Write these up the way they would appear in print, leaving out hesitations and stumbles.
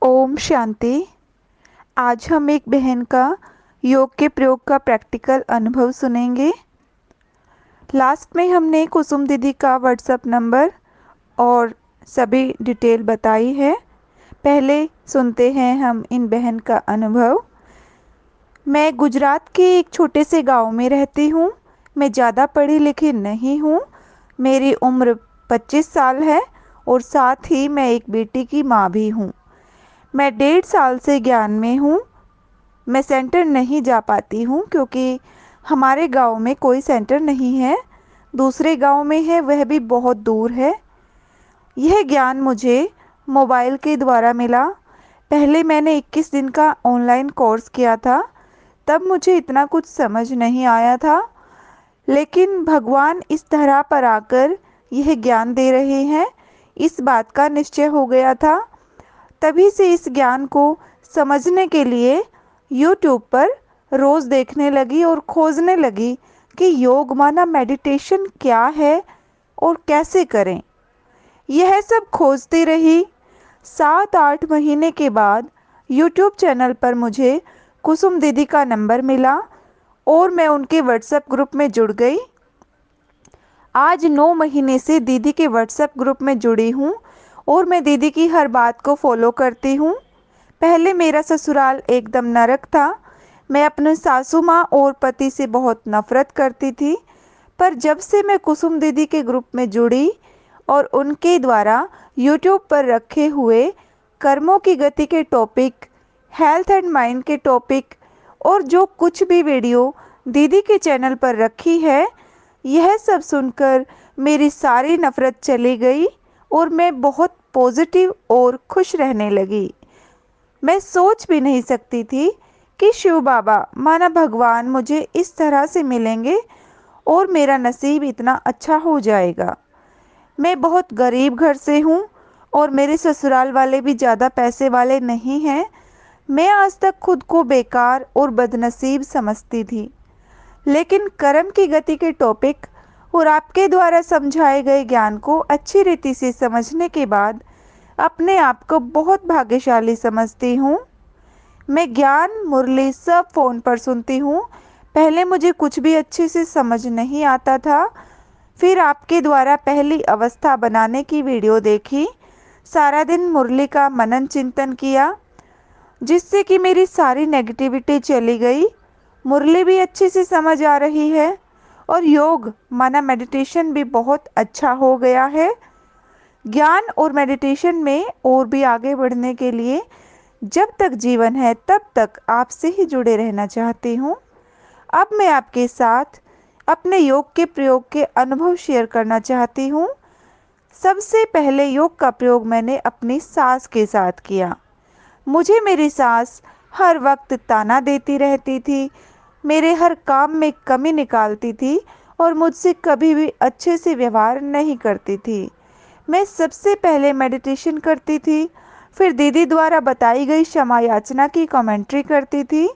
ओम शांति। आज हम एक बहन का योग के प्रयोग का प्रैक्टिकल अनुभव सुनेंगे। लास्ट में हमने कुसुम दीदी का व्हाट्सएप नंबर और सभी डिटेल बताई है। पहले सुनते हैं हम इन बहन का अनुभव। मैं गुजरात के एक छोटे से गांव में रहती हूँ। मैं ज़्यादा पढ़ी लिखी नहीं हूँ। मेरी उम्र 25 साल है और साथ ही मैं एक बेटी की माँ भी हूँ। मैं 1.5 साल से ज्ञान में हूँ। मैं सेंटर नहीं जा पाती हूँ क्योंकि हमारे गांव में कोई सेंटर नहीं है। दूसरे गांव में है, वह भी बहुत दूर है। यह ज्ञान मुझे मोबाइल के द्वारा मिला। पहले मैंने 21 दिन का ऑनलाइन कोर्स किया था, तब मुझे इतना कुछ समझ नहीं आया था। लेकिन भगवान इस तरह पर आकर यह ज्ञान दे रहे हैं, इस बात का निश्चय हो गया था। तभी से इस ज्ञान को समझने के लिए यूट्यूब पर रोज़ देखने लगी और खोजने लगी कि योग माना मेडिटेशन क्या है और कैसे करें। यह सब खोजती रही। 7-8 महीने के बाद यूट्यूब चैनल पर मुझे कुसुम दीदी का नंबर मिला और मैं उनके व्हाट्सएप ग्रुप में जुड़ गई। आज 9 महीने से दीदी के व्हाट्सएप ग्रुप में जुड़ी हूँ और मैं दीदी की हर बात को फॉलो करती हूँ। पहले मेरा ससुराल एकदम नरक था। मैं अपने सासू माँ और पति से बहुत नफरत करती थी। पर जब से मैं कुसुम दीदी के ग्रुप में जुड़ी और उनके द्वारा यूट्यूब पर रखे हुए कर्मों की गति के टॉपिक, हेल्थ एंड माइंड के टॉपिक और जो कुछ भी वीडियो दीदी के चैनल पर रखी है, यह सब सुनकर मेरी सारी नफरत चली गई और मैं बहुत पॉजिटिव और खुश रहने लगी। मैं सोच भी नहीं सकती थी कि शिव बाबा माना भगवान मुझे इस तरह से मिलेंगे और मेरा नसीब इतना अच्छा हो जाएगा। मैं बहुत गरीब घर से हूँ और मेरे ससुराल वाले भी ज़्यादा पैसे वाले नहीं हैं। मैं आज तक खुद को बेकार और बदनसीब समझती थी। लेकिन कर्म की गति के टॉपिक और आपके द्वारा समझाए गए ज्ञान को अच्छी रीति से समझने के बाद अपने आप को बहुत भाग्यशाली समझती हूँ। मैं ज्ञान मुरली सब फ़ोन पर सुनती हूँ। पहले मुझे कुछ भी अच्छे से समझ नहीं आता था। फिर आपके द्वारा पहली अवस्था बनाने की वीडियो देखी। सारा दिन मुरली का मनन चिंतन किया, जिससे कि मेरी सारी नेगेटिविटी चली गई। मुरली भी अच्छे से समझ आ रही है और योग माना मेडिटेशन भी बहुत अच्छा हो गया है। ज्ञान और मेडिटेशन में और भी आगे बढ़ने के लिए जब तक जीवन है तब तक आपसे ही जुड़े रहना चाहती हूँ। अब मैं आपके साथ अपने योग के प्रयोग के अनुभव शेयर करना चाहती हूँ। सबसे पहले योग का प्रयोग मैंने अपनी सास के साथ किया। मुझे मेरी सास हर वक्त ताना देती रहती थी, मेरे हर काम में कमी निकालती थी और मुझसे कभी भी अच्छे से व्यवहार नहीं करती थी। मैं सबसे पहले मेडिटेशन करती थी, फिर दीदी द्वारा बताई गई क्षमा याचना की कमेंट्री करती थी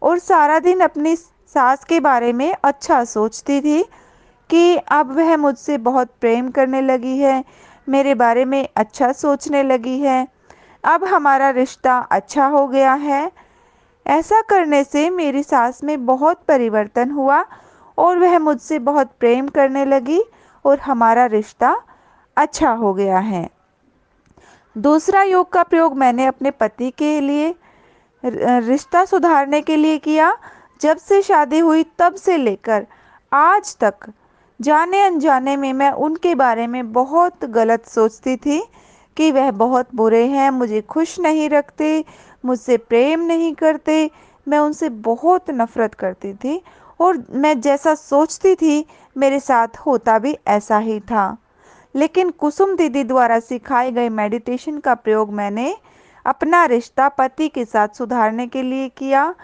और सारा दिन अपनी सास के बारे में अच्छा सोचती थी कि अब वह मुझसे बहुत प्रेम करने लगी है, मेरे बारे में अच्छा सोचने लगी है, अब हमारा रिश्ता अच्छा हो गया है। ऐसा करने से मेरी सास में बहुत परिवर्तन हुआ और वह मुझसे बहुत प्रेम करने लगी और हमारा रिश्ता अच्छा हो गया है। दूसरा योग का प्रयोग मैंने अपने पति के लिए रिश्ता सुधारने के लिए किया। जब से शादी हुई तब से लेकर आज तक जाने अनजाने में मैं उनके बारे में बहुत गलत सोचती थी कि वह बहुत बुरे हैं, मुझे खुश नहीं रखते, मुझसे प्रेम नहीं करते। मैं उनसे बहुत नफरत करती थी और मैं जैसा सोचती थी मेरे साथ होता भी ऐसा ही था। लेकिन कुसुम दीदी द्वारा सिखाए गए मेडिटेशन का प्रयोग मैंने अपना रिश्ता पति के साथ सुधारने के लिए किया।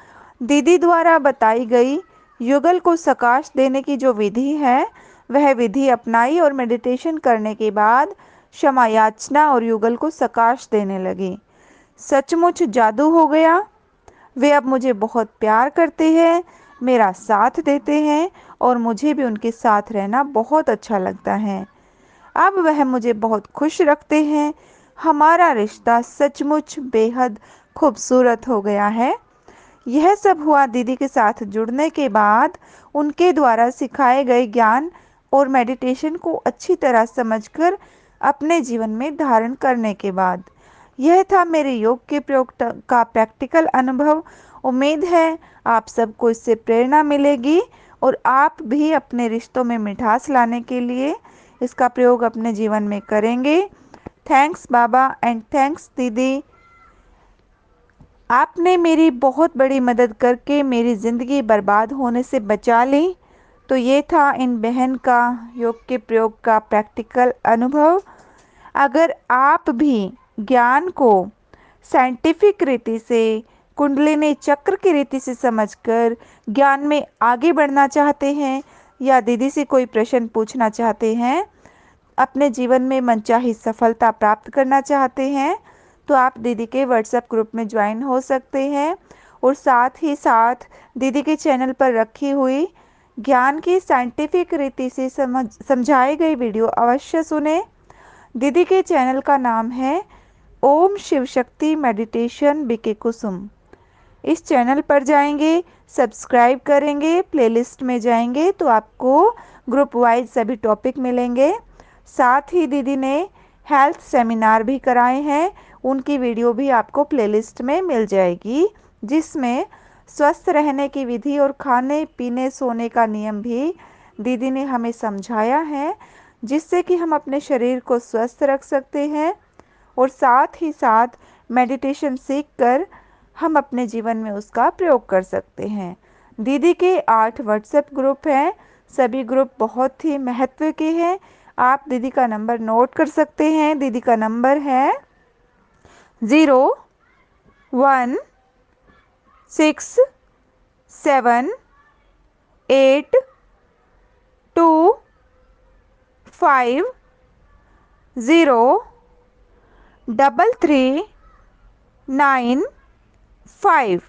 दीदी द्वारा बताई गई युगल को सकाश देने की जो विधि है, वह विधि अपनाई और मेडिटेशन करने के बाद क्षमा याचना और युगल को सकाश देने लगी। सचमुच जादू हो गया। वे अब मुझे बहुत प्यार करते हैं, मेरा साथ देते हैं और मुझे भी उनके साथ रहना बहुत अच्छा लगता है। अब वह मुझे बहुत खुश रखते हैं, हमारा रिश्ता सचमुच बेहद खूबसूरत हो गया है। यह सब हुआ दीदी के साथ जुड़ने के बाद, उनके द्वारा सिखाए गए ज्ञान और मेडिटेशन को अच्छी तरह समझकर अपने जीवन में धारण करने के बाद। यह था मेरे योग के प्रयोग का प्रैक्टिकल अनुभव। उम्मीद है आप सबको इससे प्रेरणा मिलेगी और आप भी अपने रिश्तों में मिठास लाने के लिए इसका प्रयोग अपने जीवन में करेंगे। थैंक्स बाबा एंड थैंक्स दीदी। आपने मेरी बहुत बड़ी मदद करके मेरी ज़िंदगी बर्बाद होने से बचा ली। तो ये था इन बहन का योग के प्रयोग का प्रैक्टिकल अनुभव। अगर आप भी ज्ञान को साइंटिफिक रीति से, कुंडलिनी चक्र की रीति से समझकर ज्ञान में आगे बढ़ना चाहते हैं या दीदी से कोई प्रश्न पूछना चाहते हैं, अपने जीवन में मनचाही सफलता प्राप्त करना चाहते हैं, तो आप दीदी के व्हाट्सएप ग्रुप में ज्वाइन हो सकते हैं और साथ ही साथ दीदी के चैनल पर रखी हुई ज्ञान की साइंटिफिक रीति से समझाई गई वीडियो अवश्य सुने। दीदी के चैनल का नाम है ओम शिव शक्ति मेडिटेशन बीके कुसुम। इस चैनल पर जाएंगे, सब्सक्राइब करेंगे, प्लेलिस्ट में जाएंगे तो आपको ग्रुप वाइज सभी टॉपिक मिलेंगे। साथ ही दीदी ने हेल्थ सेमिनार भी कराए हैं, उनकी वीडियो भी आपको प्लेलिस्ट में मिल जाएगी, जिसमें स्वस्थ रहने की विधि और खाने पीने सोने का नियम भी दीदी ने हमें समझाया है, जिससे कि हम अपने शरीर को स्वस्थ रख सकते हैं और साथ ही साथ मेडिटेशन सीखकर हम अपने जीवन में उसका प्रयोग कर सकते हैं। दीदी के 8 व्हाट्सएप ग्रुप हैं, सभी ग्रुप बहुत ही महत्व के हैं। आप दीदी का नंबर नोट कर सकते हैं। दीदी का नंबर है 0167825339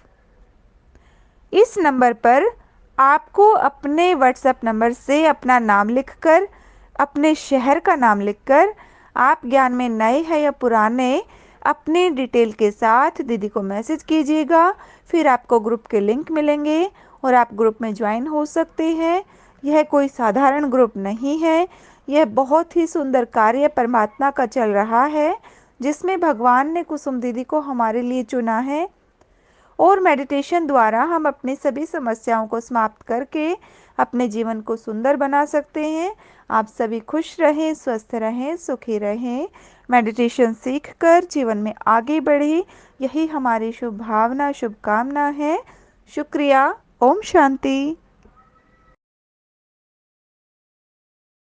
इस नंबर पर आपको अपने व्हाट्सएप नंबर से अपना नाम लिखकर, अपने शहर का नाम लिखकर, आप ज्ञान में नए हैं या पुराने, अपनी डिटेल के साथ दीदी को मैसेज कीजिएगा। फिर आपको ग्रुप के लिंक मिलेंगे और आप ग्रुप में ज्वाइन हो सकते हैं। यह कोई साधारण ग्रुप नहीं है, यह बहुत ही सुंदर कार्य परमात्मा का चल रहा है, जिसमें भगवान ने कुसुम दीदी को हमारे लिए चुना है और मेडिटेशन द्वारा हम अपनी सभी समस्याओं को समाप्त करके अपने जीवन को सुंदर बना सकते हैं। आप सभी खुश रहें, स्वस्थ रहें, सुखी रहें, मेडिटेशन सीखकर जीवन में आगे बढ़ें, यही हमारी शुभ भावना, शुभकामना है। शुक्रिया। ओम शांति।